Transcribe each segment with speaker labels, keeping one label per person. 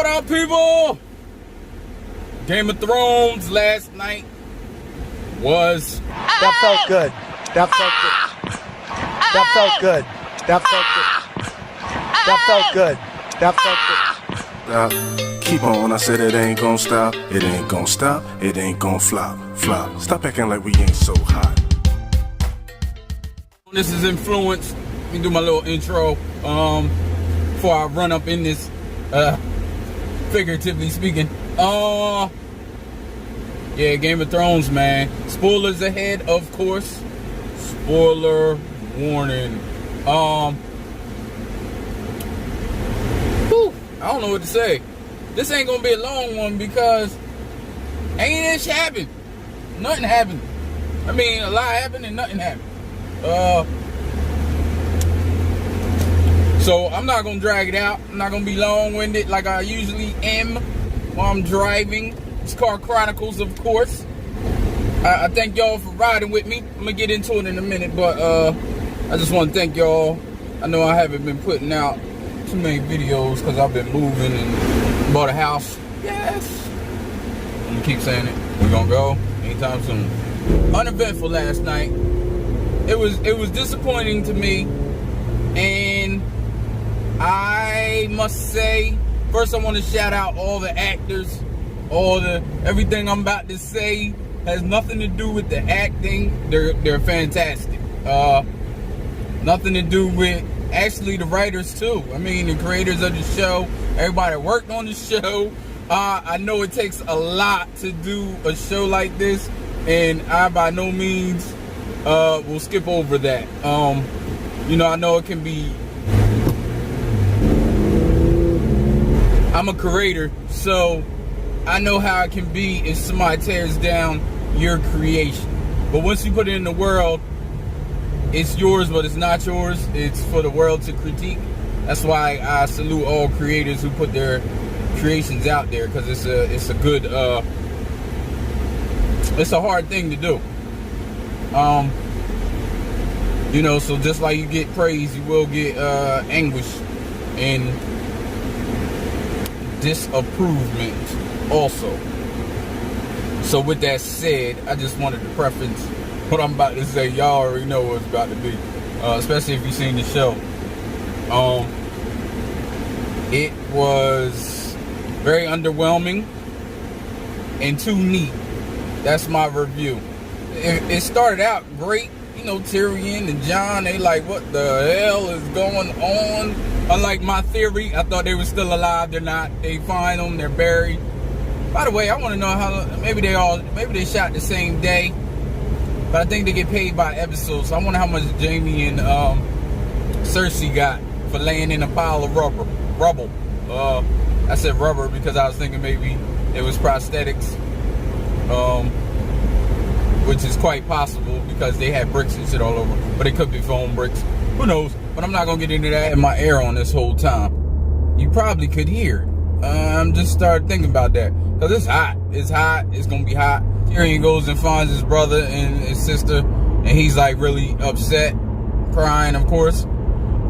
Speaker 1: What up, people? Game of Thrones last night was...
Speaker 2: That felt good. That felt good. That felt good. That felt good. That felt good. That felt good.
Speaker 3: Keep on, I said it ain't gon' stop. It ain't gon' stop. It ain't gon' flop. Stop acting like we ain't so hot.
Speaker 1: This is Inflewence. Let me do my little intro before I run up in this, figuratively speaking. Yeah, Game of Thrones, man. Spoilers ahead, of course. Spoiler warning. I don't know what to say. This ain't gonna be a long one because ain't this happened. Nothing happened. I mean, a lot happened and nothing happened. So I'm not gonna drag it out. I'm not gonna be long-winded like I usually am while I'm driving. It's called Chronicles, of course. I thank y'all for riding with me. I'm gonna get into it in a minute, but I just want to thank y'all. I know I haven't been putting out too many videos because I've been moving and bought a house. Yes, I'm gonna keep saying it. We're gonna go anytime soon. Uneventful last night. It was disappointing to me, and I must say, first I want to shout out all the actors. Everything I'm about to say has nothing to do with the acting. They're fantastic. Nothing to do with actually the writers too. I mean, the creators of the show, everybody that worked on the show. I know it takes a lot to do a show like this, and I by no means will skip over that. You know, I know it can be. I'm a creator, so I know how it can be if somebody tears down your creation. But once you put it in the world, it's yours, but it's not yours. It's for the world to critique. That's why I salute all creators who put their creations out there, because it's a good it's a hard thing to do. You know, so just like you get praise, you will get anguish and disapprovement also. So with that said, I just wanted to preface what I'm about to say. Y'all already know what it's about to be, especially if you've seen the show. It was very underwhelming and too neat. That's my review. It started out great. You know, Tyrion and Jon, they like, what the hell is going on? Unlike my theory, I thought they were still alive. They're not. They find them, they're buried. By the way, I want to know how, maybe they shot the same day, but I think they get paid by episode. So I wonder how much Jaime and Cersei got for laying in a pile of rubble. I said rubber because I was thinking maybe it was prosthetics, which is quite possible because they had bricks and shit all over. But it could be foam bricks. Who knows? But I'm not going to get into that in my air on this whole time. You probably could hear it. I'm just started thinking about that. Because it's hot. It's hot. It's going to be hot. Tyrion goes and finds his brother and his sister. And he's like really upset. Crying, of course.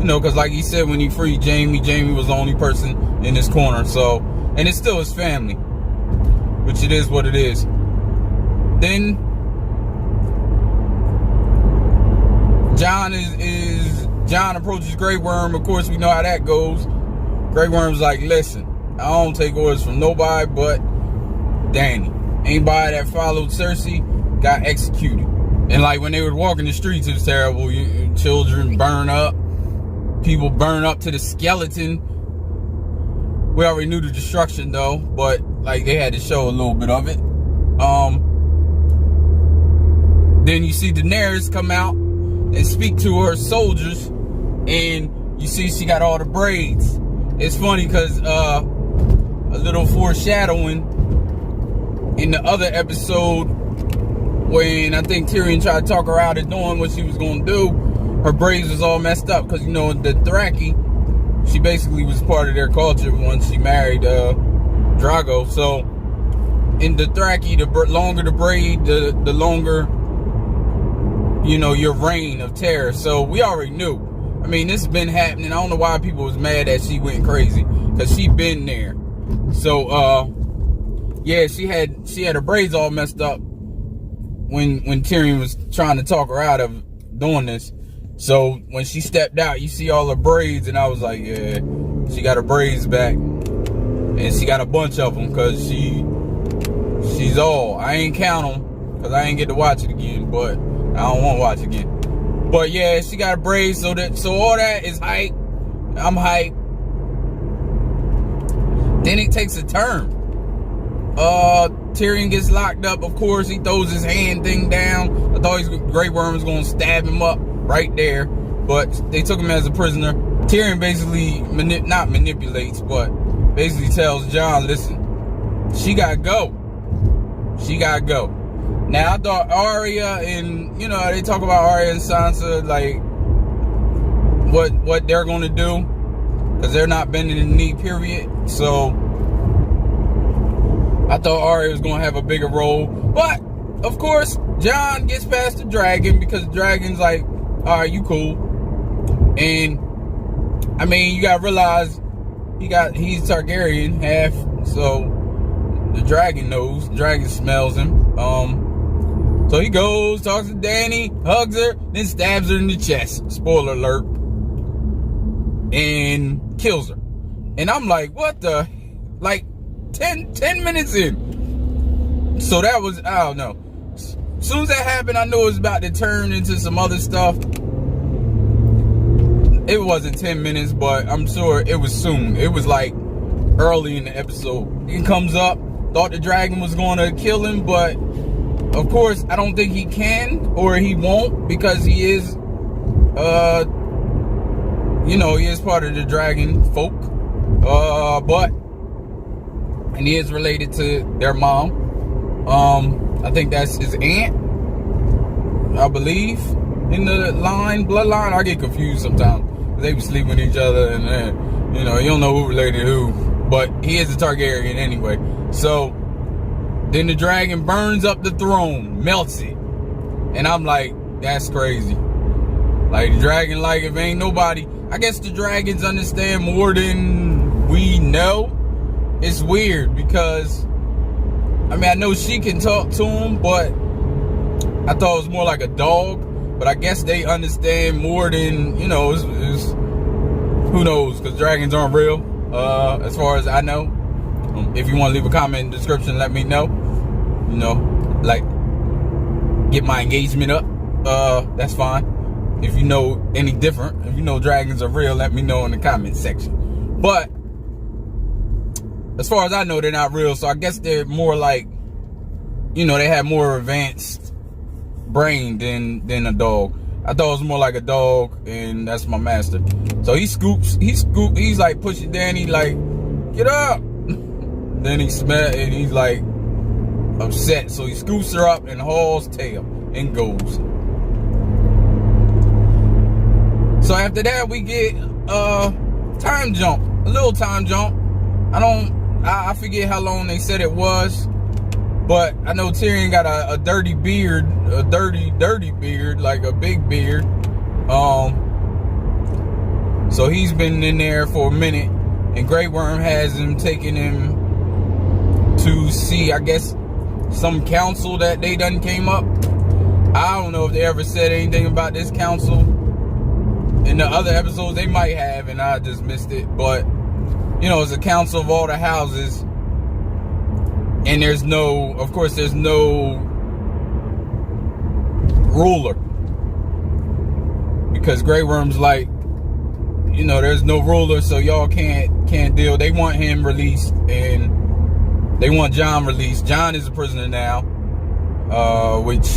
Speaker 1: You know, because like he said, when he freed Jaime was the only person in his corner. So, and it's still his family. Which it is what it is. Then Jon approaches Grey Worm. Of course, we know how that goes. Grey Worm's like, listen, I don't take orders from nobody but Dany. Anybody that followed Cersei got executed. And like when they were walking the streets, it was terrible. Children burn up. People burn up to the skeleton. We already knew the destruction though, but like they had to show a little bit of it. Then you see Daenerys come out and speak to her soldiers, and you see she got all the braids. It's funny because a little foreshadowing in the other episode when I think Tyrion tried to talk her out of doing what she was going to do, her braids was all messed up because, you know, the Dothraki, she basically was part of their culture once she married Drago. So in the Dothraki, the longer the braid, the longer, you know, your reign of terror. So we already knew. I mean, this has been happening. I don't know why people was mad that she went crazy, because she been there. So yeah, she had her braids all messed up when Tyrion was trying to talk her out of doing this. So when she stepped out, you see all her braids, and I was like, yeah, she got her braids back, and she got a bunch of them because she's all. I ain't count them because I ain't get to watch it again, but I don't want to watch it again. But yeah, she got her braids, so all that is hype. I'm hype. Then it takes a turn. Tyrion gets locked up, of course. He throws his hand thing down. I thought Grey Worm was going to stab him up right there, but they took him as a prisoner. Tyrion basically not manipulates, but basically tells Jon, listen, she gotta go. She gotta go. Now, I thought Arya and, you know, they talk about Arya and Sansa, like, what they're gonna do, because they're not bending the knee, period. So I thought Arya was gonna have a bigger role, but of course Jon gets past the dragon, because the dragon's like, all right, you cool. And I mean, you gotta realize he's Targaryen half, so the dragon knows, the dragon smells him. So he goes, talks to Dany, hugs her, then stabs her in the chest, spoiler alert, and kills her. And I'm like, what the, like 10 minutes in. So that was, I don't know. As soon as that happened, I knew it was about to turn into some other stuff. It wasn't 10 minutes, but I'm sure it was soon. It was like early in the episode. He comes up, thought the dragon was going to kill him, but of course, I don't think he can, or he won't, because he is, you know, he is part of the dragon folk. And he is related to their mom. I think that's his aunt, I believe, in the bloodline. I get confused sometimes. They be sleeping with each other, and you know, you don't know who related to who. But he is a Targaryen anyway. So then the dragon burns up the throne, melts it, and I'm like, that's crazy. Like, the dragon, like, if ain't nobody, I guess the dragons understand more than we know. It's weird because, I mean, I know she can talk to him, but I thought it was more like a dog. But I guess they understand more than, you know, who knows, because dragons aren't real, as far as I know. If you want to leave a comment in the description, let me know. You know, like, get my engagement up. That's fine. If you know any different, if you know dragons are real, let me know in the comment section. But as far as I know, they're not real, so I guess they're more like, you know, they have more advanced brain than a dog. I thought it was more like a dog, and that's my master. So he scoops, he's like pushing Dany, like, get up. Then he smell, and he's like upset, so he scoops her up and hauls tail and goes. So after that, we get time jump, a little time jump. I forget how long they said it was, but I know Tyrion got a dirty beard, a dirty beard, like a big beard. So he's been in there for a minute, and Grey Worm has him, taking him to see, I guess, some council that they done came up. I don't know if they ever said anything about this council. In the other episodes, they might have, and I just missed it. But, you know, it's a council of all the houses. And there's no, of course, there's no ruler. Because Grey Worm's like, you know, there's no ruler, so y'all can't deal. They want him released, and they want Jon released. Jon is a prisoner now, which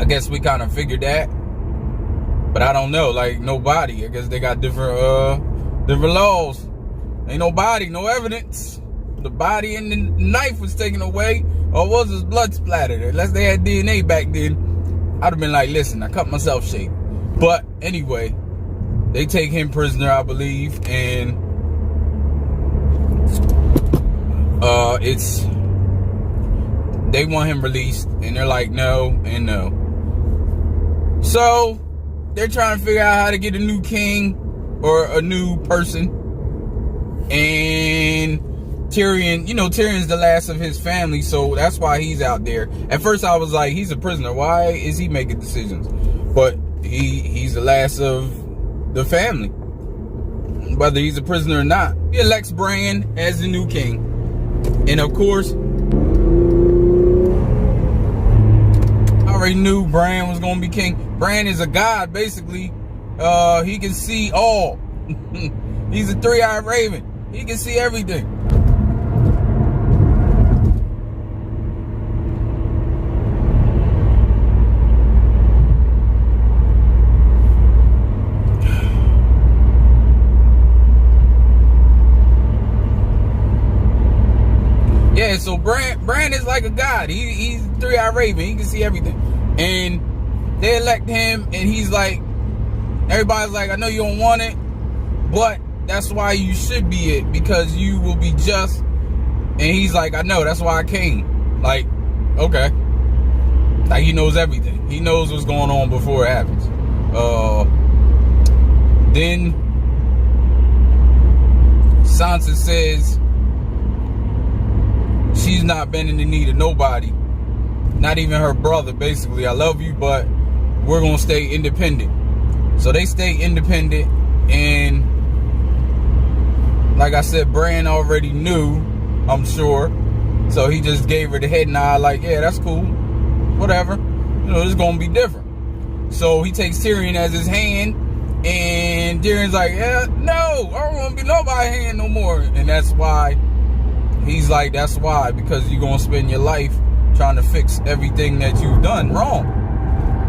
Speaker 1: I guess we kind of figured that. But I don't know, like, nobody. I guess they got different laws. Ain't no body, no evidence. The body and the knife was taken away, or was his blood splattered? Unless they had DNA back then, I'd have been like, listen, I cut myself shape. But anyway, they take him prisoner, I believe, and they want him released, and they're like, no and no. So they're trying to figure out how to get a new king or a new person. And Tyrion, you know, Tyrion's the last of his family, so that's why he's out there. At first I was like, he's a prisoner. Why is he making decisions? But he's the last of the family, whether he's a prisoner or not. He elects Bran as the new king. And of course, I already knew Bran was going to be king. Bran is a god, basically. He can see all. He's a three-eyed raven. He can see everything. Yeah, so Bran is like a god. He's three-eyed raven. He can see everything. And they elect him, and he's like, everybody's like, I know you don't want it, but that's why you should be it, because you will be just. And he's like, I know, that's why I came. Like, okay. Like, he knows everything. He knows what's going on before it happens. Then Sansa says she's not bending the knee to nobody, not even her brother. Basically, I love you, but we're gonna stay independent. So they stay independent, and like I said, Bran already knew, I'm sure, so he just gave her the head nod, like, yeah, that's cool, whatever, you know, it's gonna be different. So he takes Tyrion as his hand, and Tyrion's like, yeah, no, I don't want to be nobody's hand no more. And that's why he's like, that's why, because you're gonna spend your life trying to fix everything that you've done wrong.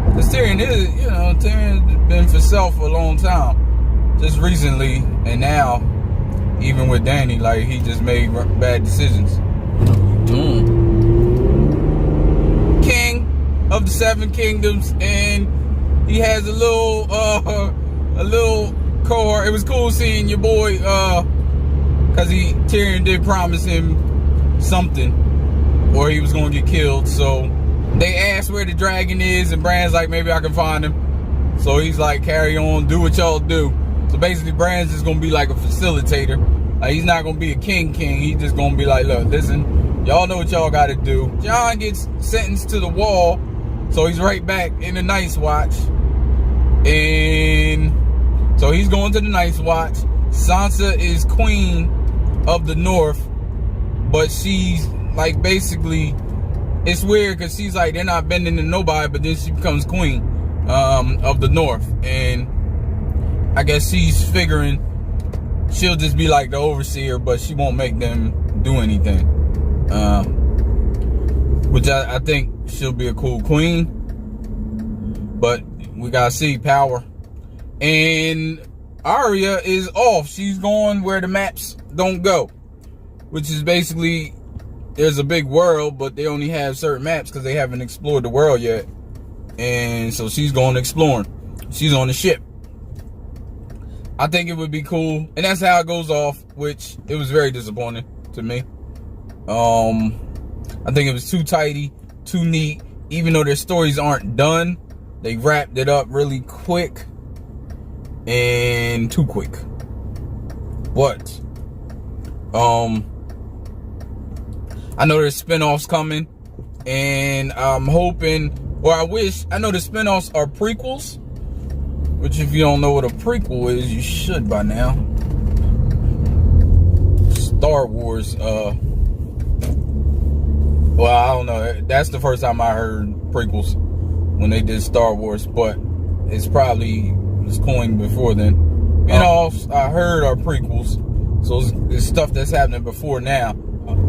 Speaker 1: Because Tyrion is, you know, Tyrion's been for self for a long time. Just recently, and now, even with Dany, like, he just made bad decisions. King of the Seven Kingdoms, and he has a little cohort. It was cool seeing your boy, because Tyrion did promise him something, or he was going to get killed. So they asked where the dragon is, and Bran's like, maybe I can find him. So he's like, carry on, do what y'all do. So basically, Bran's just going to be like a facilitator. Like, he's not going to be a king. He's just going to be like, look, listen, y'all know what y'all got to do. Jon gets sentenced to the wall, so he's right back in the Night's Watch. And so he's going to the Night's Watch. Sansa is queen of the North, but she's like, basically, it's weird because she's like, they're not bending to nobody, but then she becomes queen of the North. And I guess she's figuring she'll just be like the overseer, but she won't make them do anything. Which I think she'll be a cool queen, but we gotta see power. And Arya is off. She's going where the maps don't go, which is basically, there's a big world, but they only have certain maps because they haven't explored the world yet. And so she's going exploring. She's on the ship. I think it would be cool, and that's how it goes off, which it was very disappointing to me. I think it was too tidy, too neat. Even though their stories aren't done, they wrapped it up really quick, and too quick. But I know there's spinoffs coming, and I'm hoping, or I wish, I know the spinoffs are prequels, which if you don't know what a prequel is, you should by now. Star Wars, well, I don't know. That's the first time I heard prequels, when they did Star Wars, but it's probably was coined before then. Spinoffs I heard are prequels, so it's stuff that's happening before now.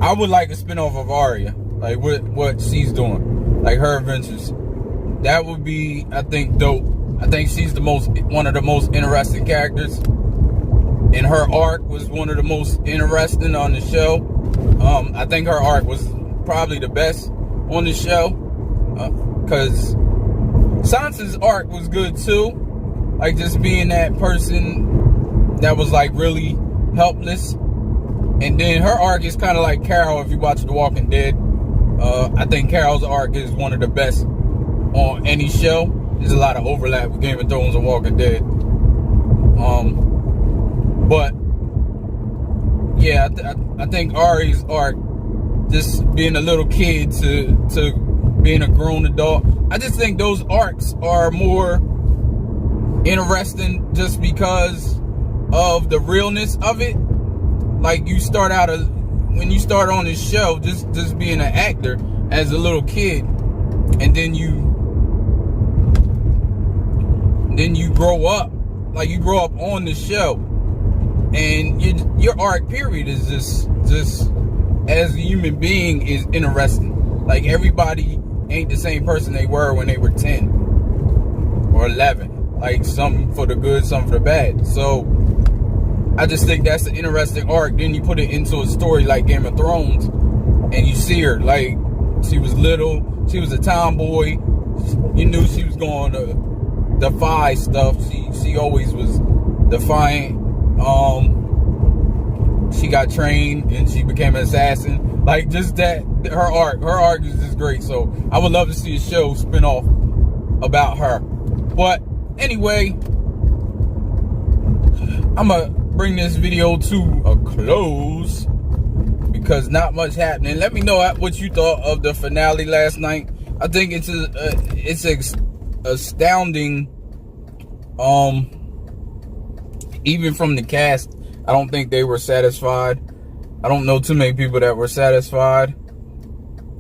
Speaker 1: I would like a spinoff of Arya, like what she's doing, like her adventures. That would be, I think, dope. I think she's one of the most interesting characters, and her arc was one of the most interesting on the show. I think her arc was probably the best on the show, because Sansa's arc was good too, like just being that person that was like really helpless. And then her arc is kind of like Carol, if you watch The Walking Dead. I think Carol's arc is one of the best on any show. There's a lot of overlap with Game of Thrones and Walking Dead. But yeah, I think Ari's arc, just being a little kid to being a grown adult, I just think those arcs are more interesting just because of the realness of it. Like, you start out when you start on this show, just being an actor as a little kid, and then you grow up, like you grow up on the show, and your arc period is just as a human being is interesting. Like, everybody ain't the same person they were when they were 10 or 11. Like, some for the good, some for the bad. So I just think that's an interesting arc. Then you put it into a story like Game of Thrones, and you see her, like, she was little, she was a tomboy, you knew she was going to defy stuff. She always was defiant. She got trained and she became an assassin. Like, just that, her arc is just great. So I would love to see a show spin off about her. But anyway, I'm gonna bring this video to a close because not much happening. Let me know what you thought of the finale last night. I think it's astounding. Even from the cast, I don't think they were satisfied. I don't know too many people that were satisfied.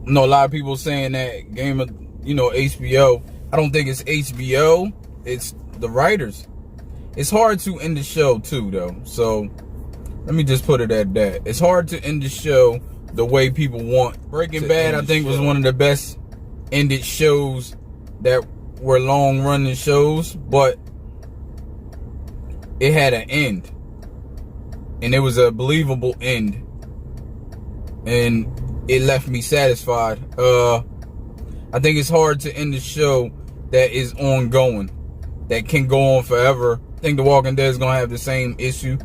Speaker 1: I know a lot of people saying that HBO. I don't think it's HBO. It's the writers. It's hard to end the show too, though. So let me just put it at that. It's hard to end the show the way people want. Breaking Bad, I think, was one of the best ended shows that were long running shows, but it had an end, and it was a believable end, and it left me satisfied. I think it's hard to end the show that is ongoing, that can go on forever. I think The Walking Dead is gonna have the same issue.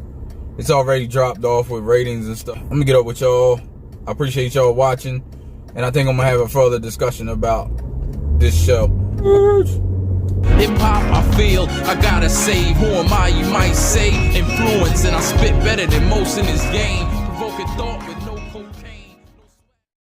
Speaker 1: It's already dropped off with ratings and stuff. I'm gonna get up with y'all. I appreciate y'all watching, and I think I'm gonna have a further discussion about this show.
Speaker 4: Hip-hop, I feel, I gotta say, who am I, you might say, influence, and I spit better than most in this game, provoking thought with